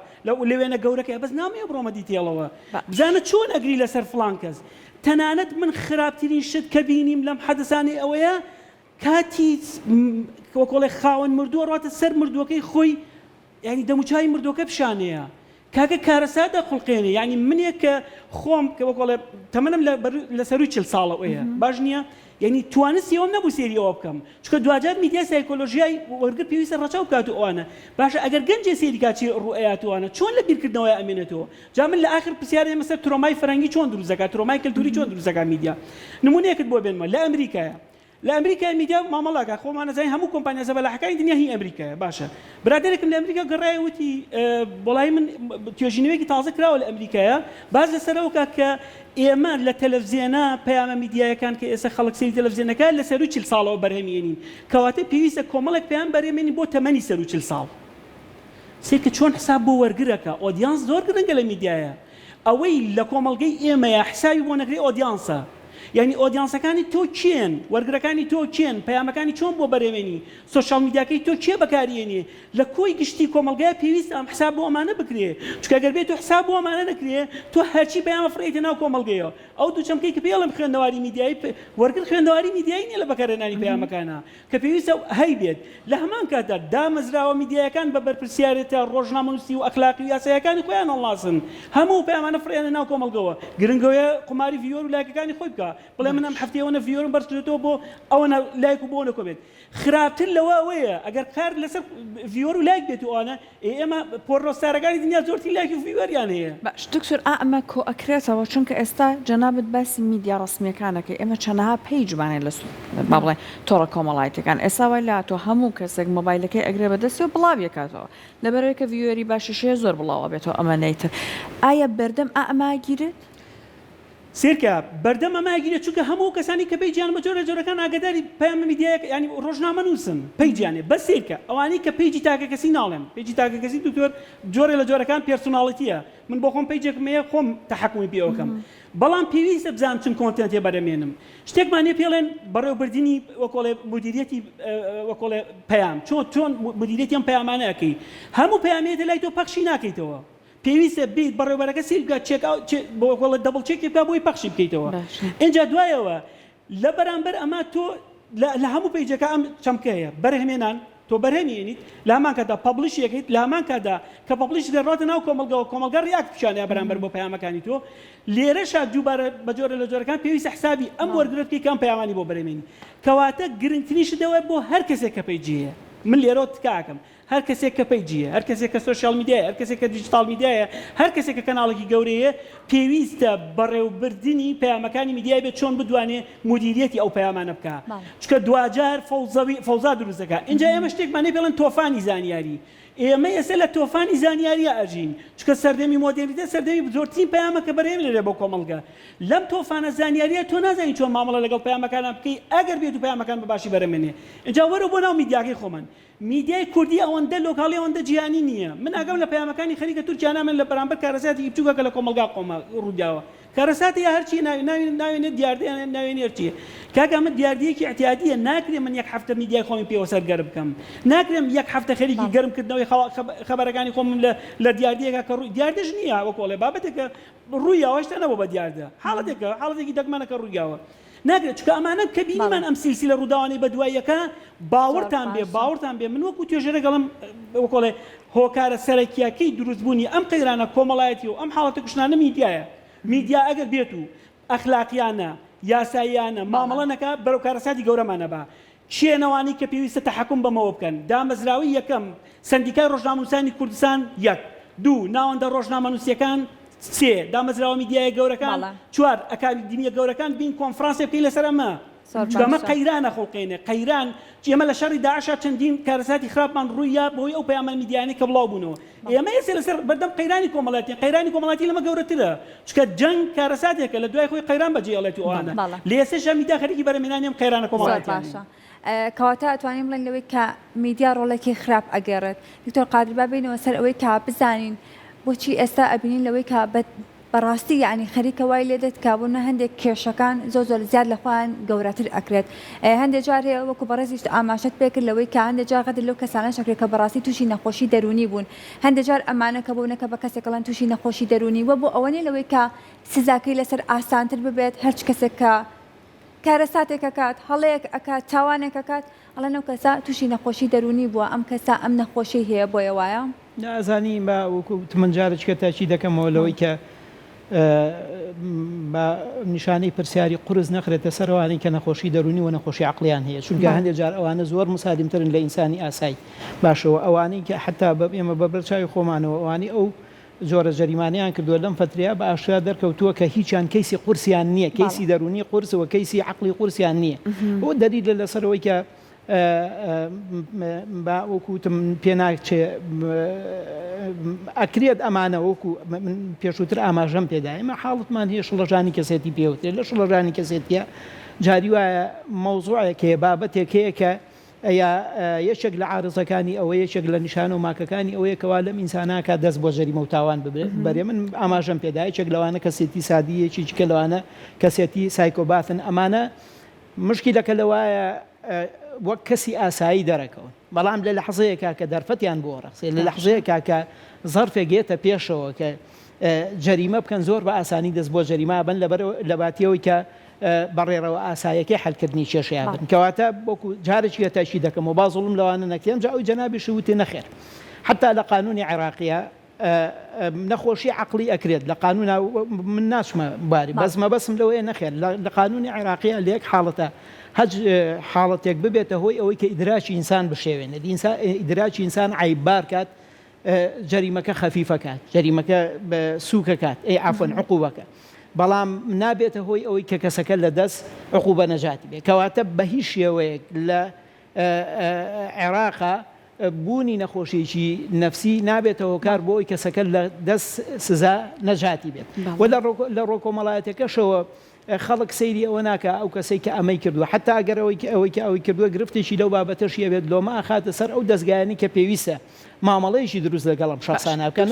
لەوێنە گەورەکە بەس نامەیە بڕۆمە دیتێڵەوە بزانە چۆن ئەگری لەسەر فڵان کەس تەنانەت من خراپترین شت کە بینیم لەم حەدەسانی ئەوەیە کاتی وەکۆڵێ خاوەن مردووە ڕاتە سەر مردووەکەی خۆی یعنی دەموچای مردووەکە پیشانەیە کاکە کارەسادە خوڵقێنێ یعنی منێک کە خۆم کە وەکۆڵێ تەمەنم لە سەروی 40 ساڵە ئەوەیە باش نییە یعنی توانستیەوەم نەبوو سێری ئەوە بکەم چکە دوجار میدیا سایکۆلۆژیای وەرگر پێویستە ڕەچاو بکات و ئەوانە باشە ئەگەر گەنجێ سێری کاچی ڕوئەیاتوانە چۆن لە بیرکردنەوەی ئەمێنێتەوە جا من لە ئاخر پرسیارێ مەسەر ترۆمای فەرەنگی چۆن دروست دەکات ترۆمای کەلتوری چۆن دروست دەکات میدیا نمونەیەکت بۆ بێنمە لە ئەمریکایە لە ئەمریکای میدیا مامەڵاکە خۆمانە زای هەموو کۆمپانیا زەبەلاحەکانی دنیا هی ئەمریکایە باشە برادێکم لە ئەمریکا گەڕایە وتی بۆڵای من توێژینەوەیکی تازە کراوە لە ئەمریکایە باز لەسەرەوە کە ئێمە لە تەلەڤیزیۆنە پەیامە میدیایەکان کە ئێستا خەڵک سەری تەلەڤیزیۆنەکە لە سەر و 40 ساڵەوە بەرهەمێنین کەواتە پێویستە کۆمەڵێک پەیام بەرهەمێنین بۆ تەمەنی سەر و 40 ساڵ سێکە چۆن حساب بۆ وەرگرەکە ئۆدیانس زۆر گرنگە لە میدیایە ئەوەی لە کۆمەڵگەی ئێمەیە حسابی بۆ نەکرێ ئۆدیانسە یعنی ئۆدیانسەکانی تۆ کێن وەرگرەکانی تۆ کێن پەیامەکانی چۆن بۆ بەرهەمێنی سۆشیال میدیاکەی تۆ کێ بەکارهێنی لە کۆی گشتی کۆمەڵگەیە پێویست ئەم حساب بۆ ئەمانە بکرێ چونکە ئەگەر بێت تۆ حساب بۆ ئەمانە نەکرێ تۆ هەرچی پەیامە فڕێتە ناو کۆمەڵگەیەوە ئەو دوو چەمکەی کە پێڵم خوێندەواری میدیایی وەرگر خوێندەواری میدیایی نیە لە بەکارهێنانی پەیامەکانە کە پێویستە هەی بێت لە هەمان کاتدا دامەزراوە میدیایەکان بە بەرپرسیارێتە ڕۆژنامەنووسی و ئەخلاقی و یاساییەکانی خۆیان هەڵناسن هەموو پەیامانە فڕێنە ناو کۆمەڵگەوە گرنگەوەیە قماری ڤیۆر و لایکەکانی خۆی بکە بکە بڵێ منم هەفتەیەوە ڤیۆرم بەرچێتەوە بۆ ئەوە لایک و بۆ نەکۆ بێت خراپتر لەوە ئەوەیە ئەگەر کار لەسەر ڤیۆر و لایک بێت و ئەوانە ئێمە پۆرنۆستارەکانی دنیا زۆرتی لایک و ڤیۆریان هەیە باش دکتۆر ئەمە کۆ ئەکرێتەوە چونکە ئێستا جەنابەت باسی میدیا ڕسمیەکانەکەی ئێمە چەندەها پیجمانێ لە با بڵێ تۆڕە کۆمەڵایەتەکان ئێستا وای لاتۆ هەموو کەسێک مۆبایلەکەی ئەگرێ بەدەستی و بڵاویەکاتەوە لەبەرەوەی کە ڤیۆری باشیشەیە زۆر بڵاوە بێتەوە ئەمە نەیتر ئایا بەردەم ئەماگیرێت؟ سێرکە بەردەم ئەماگیرێت چونکە هەموو کەسانی کە پێیجیان بە جۆرە جۆرەکان ئاگداری پەیام میدیایەک ینی ڕۆژنامە نووسن پێیجیانێ بە سێرکە ئەوانەی کە پێیجی تاکە کەسی ناڵێن پێیجی تاکە کەسی دکتۆر جۆرە لە جۆرەکان پێرسۆناڵیتیە من بۆ خۆم پێیجێکمەیە خۆم تەحەکومی پێوەکەم بەڵام پێویستە بزانم چەند کۆنتێنتێ بەرەمێنم شتێکمانێ پێڵێن بەڕێوەبردننی وەکۆڵێ مدیریەتی وەکۆڵێ پەیام چۆن مدیریەتی ئەم پەیامانەکەی هەموو پەیامێتە لای تۆ پەخشی ناکەیتەوە پێویستە بیت بەڕێوەبەرەکە سیرگات بۆ دەبڵ چێکی بکە بۆی پەخشی بکەیتەوە اینجا دوایەوە لە بەرامبەر ئەمە تۆ لە هەموو پێیجەکە ئەم چەمکەیە بەرهێنان تۆ بەرهێنێنیت لە هەمان کادا پەبلیش یەکەیت لە هەمان کادا کە پەبلیش دەڕاتە ناو کۆمەلگەوە کۆمەلگا ڕیاک پیشانەیە بەرامبەر بۆ پەیامەکانی تۆ لێرەشە دووبارە بە جۆرە لە جۆرەکان پێویستە حسابی ئەم وەرگرتکەی کام پەیامانی بۆ بەرهێنی کەواتە گرنگترینشدەوە بۆ هەر کەسێک کە پێیجیە من لێرە تکاکەم هەر کەسێک کە پەیجیە هەر کەسێک کە سۆشیال میدیایە هەر کەسێک کە دیجیتال میدیایە هەر کەسێک کە کەناڵێکی گەورەیە پێویستە بەڕێوەبردنی پەیامەکانی میدیای بێت چۆن بتوانێت مدیریەتی ئەو پەیامانە بکە چونکە دوجار فەوزا دروست دەکات اینجا ئێمە شتێکمانێ پێڵێن تۆفانی زانیاری ئێمە ئێستا لە تۆفانی زانیاریە ئەژین چونکە سەردەمی مۆدرنیتە سەردەمی زۆرترین پەیامە کە بەرهێنرێ بۆ کۆمەڵگە لەم تۆفانە زانیاریە تۆ نازانی چۆن مامەڵە لەگەڵ پەیامەکانە بکەی ئەگەر بێت و پەیامەکان بەباشی بەرەمێنێ اینجا وەرە بۆ ناو میدیاکەی خۆمان میدیای کوردی ئەوەندە لۆکاڵی ئەوەندە جیهانی نییە من ئەگەم لە پەیامەکانی خەریکە تورکیا نامێن لە بەرامبەر کارەساتی بچووکە لە کۆمەلگا ڕووداوە کارەساتی هەرچی ناوێنێت دیاردە ناوێنێت چیە کاکە من دیاردیەکی احتیاطیە ناکرێ من یەک هەفتە میدیای خۆمی پێوە سەرگەرم بکەم ناکرێم یەک هەفتە خەریکی گەرمکردنەوەی خەبەرەکانی خۆم لە دیاردیەکە کە دیاردەش نییە وەکۆڵێ بابەتێکە ڕوویەوە هێشتا نەبوو بە دیاردە حاڵەتێکی دەگمانەکە ڕوویاوە ناگرێت چکە ئەمانە کە بینیمان ئەم سیلسیلە ڕووداوانەی بە دواییەکە باوەڕتان بێ من وەکو توێژەرە گەڵم وەکۆڵێ هۆکارە سەرەکیەکەی دروستبوونی ئەم قەیرانە کۆمەڵایەتی و ئەم حاڵەتە کوشتانە میدیایە میدیا ئەگەر بێت و ئەخلاقیانە یاساییانە مامەڵە نەکا بەرەو کارەساتی گەورەمانە بە شوێنەوانی کە پێویستە تەحەکوم بەمەوە بکەن دامەزراوی یەکەم سندیکای ڕۆژنامەنووسانی کوردستان یەک دوو ناوەندە ڕۆژنامەنووسیەکان سێ دامەزراوە میدیای گەورەکان چوار ئەکادیمیە گەورەکان بین کۆنفرانسێ بکەی لەسەر ئەمە ئەمە قەیرانە خۆڵقێنێ قەیران ئێمە لە شەڕی داعشا چەندین کارەساتی خراپمان ڕوویە بۆی ئەو پەیامە میدیانی کە بڵاو بوونەوە ئێمە ئێستا لەسەر بەردەم قەیرانی کۆمەڵاتی لەمە گەورەترە چکە جەنگ کارەساتێکە لە دوای خۆی قەیران بەجێڵێتی ئەوانە لە ئێستاشا میدیا خەریکی بەرەمێنانی ئەم قەیرانە کۆمەڵاتیانە کەواتە ئەتوانین بڵێن لەوەی کە میدیا ڕۆڵێکی خراپ ئەگەڕێت دکتۆر قادر با بینەوە سەر ئەوەی کە بزانین بۆچی ئێستا ئەبینین لەوەی کە بەڕاستی یعنی خەریکە وای لێ دێت کابوونە هەندێک کێشەکان زۆر زیاد لە خۆیان گەورەتر ئەکرێت هەندێک جار هەیە وەکو بەڕێزیش ئاماژەت پێکرد لەوەی کە هەندێک جار غەدر لەو کەسانە شەکرێت کە بەڕاستی تووشی نەخۆشی دەرونی بوون هەندێک جار ئەمانە کە بوونەکە بە کەسێکەڵەن تووشی نەخۆشی دەرونی وە بۆ ئەوەنێ لەوەی کە سزاکەی لەسەر ئاسانتر ببێت هەرچ کەسێک کە کارەساتێکە کات هەڵەیەک ئەکات چاوانێکە کات ئەڵەن ئەو کەسا تووشی نەخۆشی دەرونی بووە ئەم کەسا ئەم نەخۆشی هەیە بۆیە وایە نازانی بە وەکو من جارێکە تاچی دەکەمەوە لەوەی کە بە نیشانەی پرسیاری قورس نەخرێتە سەرەوانی کە نەخۆشی دەرونی و نەخۆشی عقلیان هەیە چونکە هەندێک جار ئەوانە زۆر مسادمترن لە ئینسانی ئاسایی باشەوە ئەوانەی کە حتا ئێمە بە بەرچاوی خۆمانەوە ئەوانی ئەو جۆرە جەریمانیان کردووە لەم فتریا بە ئاشکرا دەرکەوتووە کە هیچیان کەیسی قورسیان نییە کەیسی دەرونی قورسەوە کەیسی عقلی قورسیان نییە بۆ دەلیل لەسەرەوەی کە وەکوتم پێ ناچێ ئەکرێت ئەمانە وەکو پێشووتر ئاماژەم پێدا ئێمە حاڵتمان هەیە شڵەژانی کەسێتی پێوتێت لە شڵەژانی کەسێتیە جاری وایە مەوزوعێکەیە بابەتێکەیە کە یەکێک لە عارزەکانی ئەوە یەکێک لە نیشانە و ماکەکانی ئەوەیە کەوا لەم ئینساناکە دەست بۆ ژەریمە و تاوان ببێت بەرێ من ئاماژەم پێدا یەکێک لەوانە کەسێتی سادیەکی چکە لەوانە کەسێتی سایکۆباتن ئەمانە مشکلەکە لەوایە وەک کەسی ئاسایی دەرەکەون بەڵام لە لەحظەیەکە کە دەرفەتیان بۆ ڕەخسێ لە لەحظەیەکە کە زەرفێکێتە پێشەوە کە جەریمە بکەن زۆر بە ئاسانی دەست بۆ جەریمە بن لە باتیەوەی کە بەڕێڕەوە ئاسایەکەی حەلکردنی کێشەیە بن کەواتە بۆکو جارێکی تاشی دەکەم و با زوڵم لەوانە نەکرێن جا ئەو جەنابی شووتی نەخێر حتا لە قانونی عێراقیە نەخۆشی عقلی ئەکرێت لە قانون من ناچمە باری بەسم لەوەیە نەخێر لە قانونی عێراقی لە یەک حاڵەتە هەج حاڵەتێک ببێتە هۆی ئەوەی کە ئیدراکی ئینسان بشێوێنێت ئیدراکی ئینسان عیببار کات جەریمەکە خەفیفەکات جەریمەکە سووکەکات عفوەن عقوبەکە بەڵام نابێتە هۆی ئەوەی کە کەسەکە لە دەست عقوبە نەجاتی بێت کەواتە بە هیچ شێوەیەک لە عێراقا بوونی نەخۆشیێکی نەفسی نابێتەوە کار بۆ ئەوی کەسەکە لە دەست سزا نەجاتی بێت و لە ڕۆکۆمەڵایەتەکەشەوە خەڵک سەیری ئەوە ناکە ئەو کەسەی کە ئەمەی کردووە حتا ئەگەر ئەوەی کردووە گرفتێکی لەو بابەتەشیە بێت لۆمە ئاخاتە سەر ئەو دەستگایانی کە پێویستە مامەڵەیەکی دروست لەگەڵم شخصانە بکەن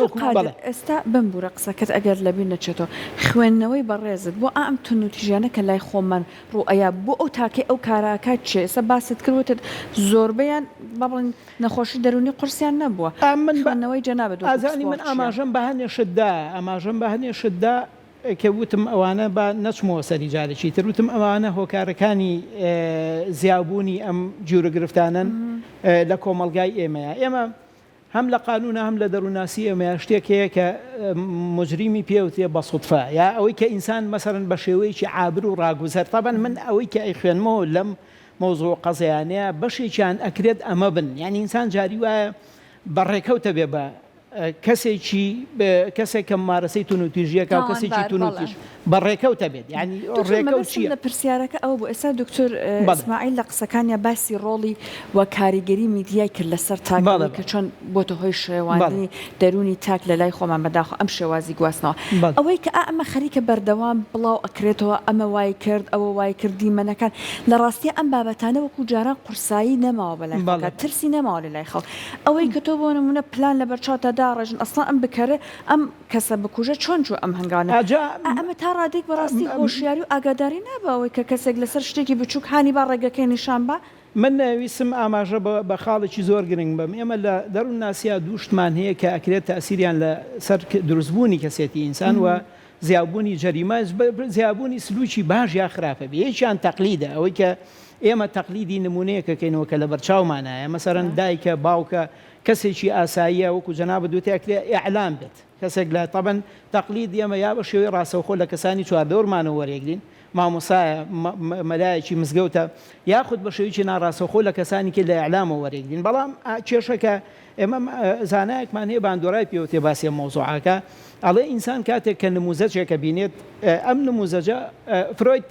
ئێستا بمبورە قسەکەت ئەگەر لەبیر نەچێتەوە خوێندنەوەی بەڕێزت بۆ ئەم تونوتیژیانە کە لای خۆمان ڕوئەیە بۆ ئەو تاکەی ئەو کاراکات چێ ئێستا باست کردوتت زۆربیان بەڵێن نەخۆشی دەرونی قورسیان نەبووە خوێندنەوەی جەنابەت ئازانی من ئاماژەم بە هەنێشتدا کە وتم ئەوانە بە نەچمەوە سەری جارێکی تر وتم ئەوانە هۆکارەکانی زیابوونی ئەم جوورە گرفتانن لە کۆمەلگای ئێمە هەم لە قانونە هەم لە دەرووناسی ئێمە شتێک هەیە کە مجریمی پێوتێ بە سوودفە یا ئەوەی کە ئینسان مەسەرەن بە شێوەیەکی عابر و ڕاگوزەر تەبەن من ئەوەی کە ئەیخوێنمەوە لەم مۆزوع قەزەیانەیە بەشێکیان ئەکرێت ئەمە بن یعنی ئینسان جاری وایە بەڕێکەوتە بێ بە کەسێک کە مارەسەی تونوتیژیەکە و کەسێکی تونوتیژ بەڕێکەوتە بێت یعنی ڕێکەوت چیە لە پرسیارەکە ئەو بۆ ئێستا دکتۆر ئیسماعیل لە قسەکانیان باسی ڕۆڵی و کاریگەری میدیای کرد لەسەر تاکەڵی کە چۆن بۆتە هۆی شێواندنی دەرونی تاک لە لای خۆمان بەداخۆ ئەم شێوازی گواستنەوە ئەوەی کە ئەمە خەریکە بەردەوام بڵاو ئەکرێتەوە ئەمە وای کرد ئەوە وای کردی منەکان لە ڕاستی ئەم بابەتانە وەکو جاران قورسایی نەماوە بەلای خەڵک ترسی نەماوە لە لای خەڵک ئەوەی کە تۆ بۆ نمونە پلان لە بەرچاوتەدا ڕێژن ئەسڵان ئەم بکەرێ ئەم کەسە بکوژە چۆن چوو ئەم هەنگانە ئەمە تا ڕادێک بەڕاستی هۆشیاری و ئاگاداری نابەوەی کە کەسێک لەسەر شتێکی بچووک هانی با ڕێگەکەی نیشان بە من ویسم ئاماژە بە خاڵێکی زۆر گرنگ بم ئێمە لە دەروون ناسیا دووشتمان هەیە کە ئەکرێت تەسیریان لە سەر دروستبوونی کەسێتی ئینسان و زیابوونی جەریمە زیابوونی سلوکی باش یا خراپە بێ یەکیان تەقلیدە ئەوەی کە ئێمە تەقلیدی نمونەیەکەکەینەوە کە لە بەرچاومانایە مەسەرەن دایکە باوکە کەسێکی ئاساییە وەکو جەنابەت دوتێ ئەکرێ ئیعلام بێت کەسێک لە تەبەن تەقلید ئێمە یا بە شێوەی ڕاستەوخۆ لە کەسانی چواردەوەرمانەوە وەرێگرین مامۆسایە مەلایەکی مزگەوتە یاخود بە شێوەیەکی ناڕاستەوخۆ لە کەسانی کە لە ئیعلامەوە وەرێگرین بەڵام کێشەکە ئێمە زانایەکمان هەیە باندۆرای پێوتێ باسی مەوزوعەکە ئەڵێ ئینسان کاتێک کە نموزەجێکە بینێت ئەم نموزەجە فرۆید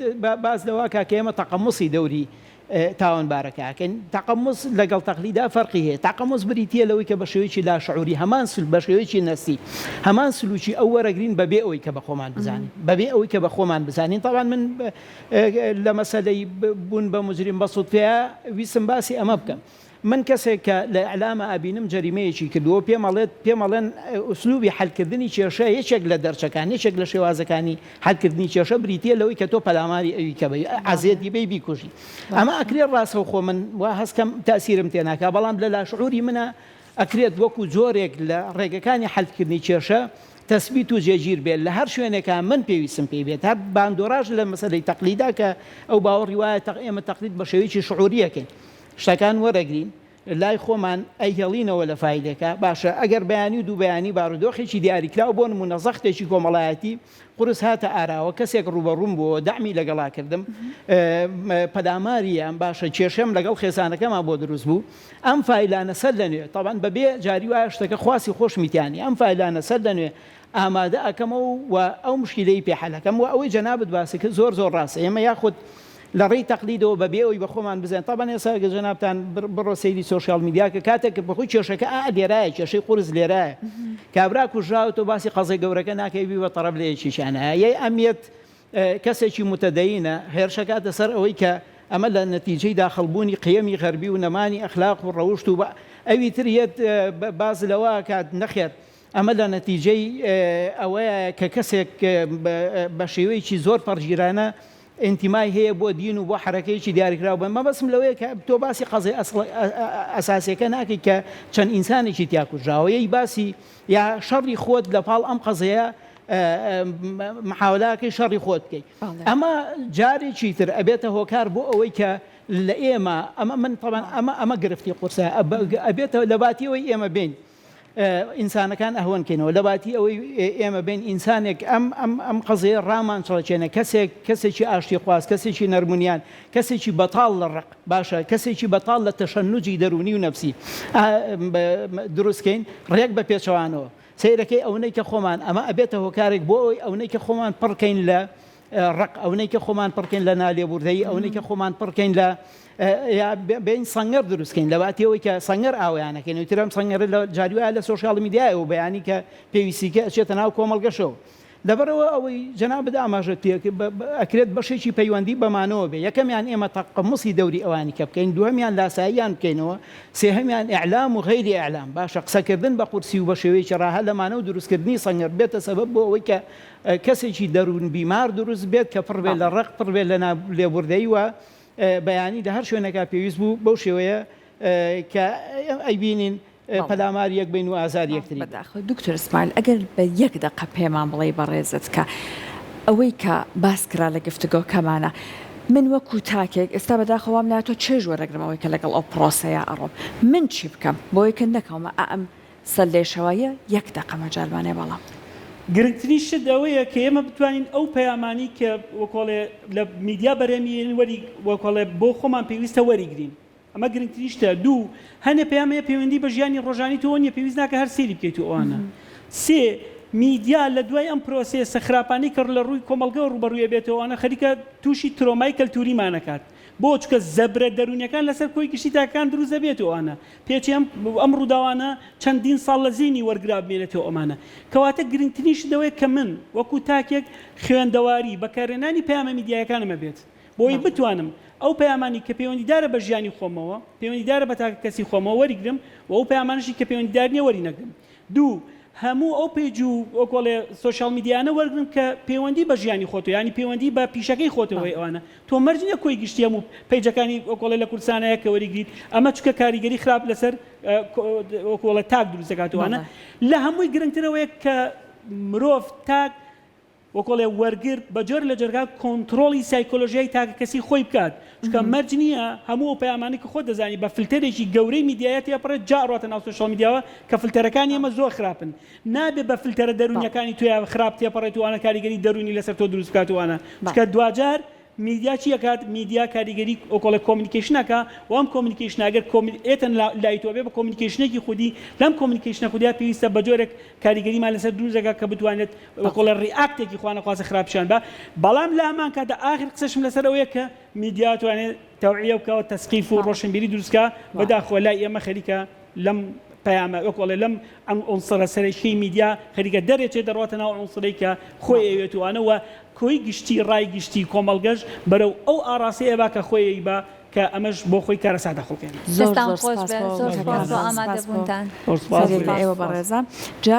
باز لەوە کە ئێمە تەقەموسی دەوری تاوانبارەکەکەن تەقەموس لەگەڵ تەقلیدا فەرقی هەیە تەقەموس بریتە لەوەی کە بە شێوەیەکی لاشعوری هەمان بە شێوەیەکی نەستی هەمان سلوکی ئەو وەرەگرین بەبێ ئەوەی کە بە خۆمان بزانین بەبێ ئەوەی کە بە خۆمان بزانین تاوان من لە مەسەلەی بوون بە مجرم بە سوودفەیە ویسم باسی ئەمە بکەم من کەسێک کە لە ئەعلامە ئەبینم جەریمەیەکی کردووە پێمەڵێن ئوسلوبی حەلکردنی کێشە یەکێک لە دەرچەکان یەکێک لە شێوازەکانی حەلکردنی کێشە بریتە لەوەی کە تۆ پەلاماری ئەوی کە عەزیەتی بێ بیکوژی ئەمە ئەکرێت ڕاستەوخۆ من وا هەستکەم تاسیرم تێناکە بەڵام لە لاشعوری منە ئەکرێت وەکو جۆرێک لە ڕێگەکانی حەلکردنی کێشە تەسبیت و جێگیر بێت لە هەر شوێنێکە من پێویستم پێی بێت هەر باندۆراژ لە مەسەلەی تەقلیدا کە ئەو باوەڕی وایە ئێمە تەقلید بە شێوەیەکی شعوریەکەین شتەکان وەرەگرین لای خۆمان ئەیهێڵینەوە لە فایلەکە باشە ئەگەر بەیانی و دوو بەیانی بارودۆخێکی دیاریکراوە بۆ نمونە زەختێکی کۆمەڵایەتی قورس هاتە ئاراوە کەسێک ڕوبەڕووم بۆ دامی لەگەڵا کردم پەداماریان باشە کێشەم لەگەڵ خێزانەکەمان بۆ دروست بوو ئەم فایلانە سەر لەنوێ تاوان بەبێ جاری وایە شتەکە خواسی خۆش میتیانی ئەم فایلانە سەر لەنوێ ئامادە ئەەکەمەوە و ئەو مشکلەی پێحەلەکەم و ئەوەی جەنابەت باسەکە زۆر ڕاستە ئێمە یاخود لە ڕێی تەقلیدەوە بەبێ ئەوی بە خۆمان بزێن تابان ێسا جەنابتان بڕۆ سەیری سۆشیال میدیاکە کاتێک بەخۆی کێشەکە لێرایە کێشەی قورس لێرایە کابرا کوژراوە باسی قەزای گەورەکە ناکەوی بە تەڕەب لە یەکیشانە یەی ئەمیت کەسێکی متەدەینە هێرشەکاتە سەر ئەوەی کە ئەمە لە نەتیجەی داخەڵبوونی قیەمی غەربی و نەمانی ئەخلاق و ڕەوشت و ئەوی تریت باز لەوە کات نەخێت ئەمە لە نەتیجەی ئەوەیە کە کەسێک بە شێوەیەکی زۆر پەرگیرانە انتمای هەیە بۆ دین و بۆ حرەکەیەکی دیاریکراوە بن مەبەستم لەوەیە کە تۆ باسی قەزای ئەساسیەکە ناکەی کە چەند ئینسانێکی تیاکوژراوە یەی باسی یا شەڕی خۆت لە پاڵ ئەم قەزەیە محاولاکەی شەڕی خۆت بکەیت ئەمە جارێکی تر ئەبێتە هۆکار بۆ ئەوەی کە لە ئێمە ئەمە من طبعا ئەمە گرفتی قورسە ئەبێتە لە باتیەوەی ئێمە بین ئینسانەکان ئەهوەنکەینەوە لەباتی ئەوەی ئێمە بین ئینسانێک ئەم قەزەیە ڕامان چڵەچێنە کەسێکی ئاشتی خواست کەسێکی نەرمونیان کەسێکی بەتاڵ لە ڕق باشە کەسێکی بەتاڵ لە تەشەنوجی دەرونی و نەفسی دروستکەین ڕێک بە پێچەوانەوە سیرەکەی ئەوەی کە خۆمان ئەمە ئەبێتە هۆکارێک بۆ ئەوی ئەوەی کە خۆمان پڕکەین لە ڕق ئەوەی کە خۆمان پڕکەین لە نالێبوردەیی ئەوەی کە خۆمان پڕکەین لە بین سەنگەر دروستکەین لەباتیەوەی کە سەنگەر ئاویانەکەین وترم سەنگەر لە جاریوایە لە سۆشیال میدیایەوە بەیانی کە پێویستیکە ئەچێتە ناو کۆمەڵگەشەوە لەبەرەوە ئەوەی جەنابەت ئاماژە ئەکرێت بەشێکی پەیوەندی بەمانەوە بێ یەکەمیان ئێمە تەقەموسی دەوری ئەوانی کە بکەین دووەمیان لاساییان بکەینەوە سێهەمیان ئیعلام و غەیری ئیعلام باشە قسەکردن بە قورسی و بە شێوەیەکی ڕاهە لەمانە و دروستکردنی سەنگەر بێتە سەبەب بۆ ئەوەی کە کەسێکی دەروون بیمار دروست بێت کە پڕ بێت لە ڕق پڕ بێت لە لێبوردەی وە بەیانی لە هەر شوێنێکا پێویست بوو بەو شێوەیە کە ئەیبینین پەلامار یەک بین و ئازار یەکتری دکتۆر ئیسماعیل ئەگەر بە یەک دقە پێمان بڵێ بەڕێزت کە ئەوەی کە باس کرا لە گفتگۆکەمانە من وەکو تاکێک ئێستا بەداخەوام لا تۆ چێژ وەرەگرمەوەی کە لەگەڵ ئەو پرۆسەیە ئەڕۆم من چی بکەم بۆی کە نەکەمە ئەم سەلێشەوەیە یەک دقە مەجالبانێ بەڵام گرنگترین شت ئەوەیە کە ئێمە بتوانین ئەو پەیامانی کە وەکۆڵێ لە میدیا بەرەمی وەری وەکۆڵێ بۆ خۆمان پێویستە وەریگرین ئەمە گرنگترین شتە دوو هەنێ پەیامەیە پەیوەندی بە ژیانی ڕۆژانی تۆ نیە پێویست ناکە هەر سێری بکەیت و ئەوانە سێ میدیا لە دوای ئەم پرۆسێسە خراپانی کە لە ڕووی کۆمەڵگە ڕوبەڕوویە بێتەوە ئەوانە خەریکە تووشی ترۆمای کەلتوریمانەکات بۆ چکە زەبرە دەرونیەکان لەسەر کۆی گشتی تاکان دروست دەبێتەوە ئەوانە پێچی ئەم ڕووداوانە چەندین ساڵ لە زیینی وەرگرا بمێنێتەوە ئەمانە کەواتە گرنگترین شتەوەیە کە من وەکو تاکێک خوێندەواری بەکارهێنانی پەیامە میدیایەکانمە بێت بۆی بتوانم ئەو پەیامانی کە پەیوەندیدارە بە ژیانی خۆمەوە پەیوەندیدارە بە تاکە کەسی خۆمەوە وەریگرم و ئەو پەیامانشی کە پەیوەندیدار نییە وەری نەگرم دوو هەموو ئەو پێیج و ئۆکۆڵێ سۆشیال میدیانە وەرگرم کە پەیوەندی بە ژیانی خۆتۆ ینی پەیوەندی بە پیشەکەی خۆتەوەی ئەوانە تۆ مەرجە کۆی گشتی هەموو پەیجەکانی ئۆکۆڵێ لە کورسانەیە کە وەریگریت ئەمە چکە کاریگەری خراپ لەسەر ئۆکۆڵە تاک دروست دەکاتەوەوانە لە هەمووی گرنگترەوەیە کە مرۆڤ تاک وەکۆڵێ وەرگر بەجۆر لە جەرگا کۆنتترۆلی سایکۆلۆژیای تاکە کەسی خۆی بکات چکە مەرج نییە هەموو ئەو پەیامانی کە خۆ دەزانی بە فلتەرێکی گەورەی میدیایەتی ئەپڕێت جاڕاتە ناو سۆشیال میدیاوە کە فلتەرەکانی ئێمە زۆر خراپن نابێت بە فلتەرە دەرونیەکانی تویا خراپ تێپەڕێتوانە کاریگەری دەرونی لەسەر تۆ دروست بکاتوانە چکە دوجار میدیا چی ئەکات میدیا کاریگەری ئۆکۆڵە کۆمیونیکیشنەکە و ئەم کۆمیونیکیشن ئەگەر ئێتەن لای تۆ بێ بە کۆمیونیکیشنێکی خودی لەم کۆمیونیکیشنە خودیا پێویستە بە جۆرێک کاریگەریمان لەسەر دروست دەکات کە بتوانێت ئۆکۆڵە ڕیئاکتێکی خوانەخوازە خراپشان بە بەڵام لە هەمان کاتدا ئاخر قسەشم لەسەرەوەیە کە میدیا توانێت تەوعیە بکەوە تەسقیف و ڕۆشنبیری دروستکە بەداخۆ لای ئێمە خەریکە لەم پەیامە وەکۆڵێ لەم ئەم ئۆنسەرە سەرەکی میدیا خەریکە دەرێتێ دەڕاتە ناو ئۆنسەرەی کە خۆی ئەوێتوانەوە کۆی گشتی ڕای گشتی کۆمەڵگەش بەرەو ئەو ئاراسەیە با کە خۆی بە کە ئەمەش بۆ خۆی کارەسادە خۆکەن دەستان خۆش بێ زۆر سپاس بۆ ئامادەبوونتان ئێوە بەڕێزان جا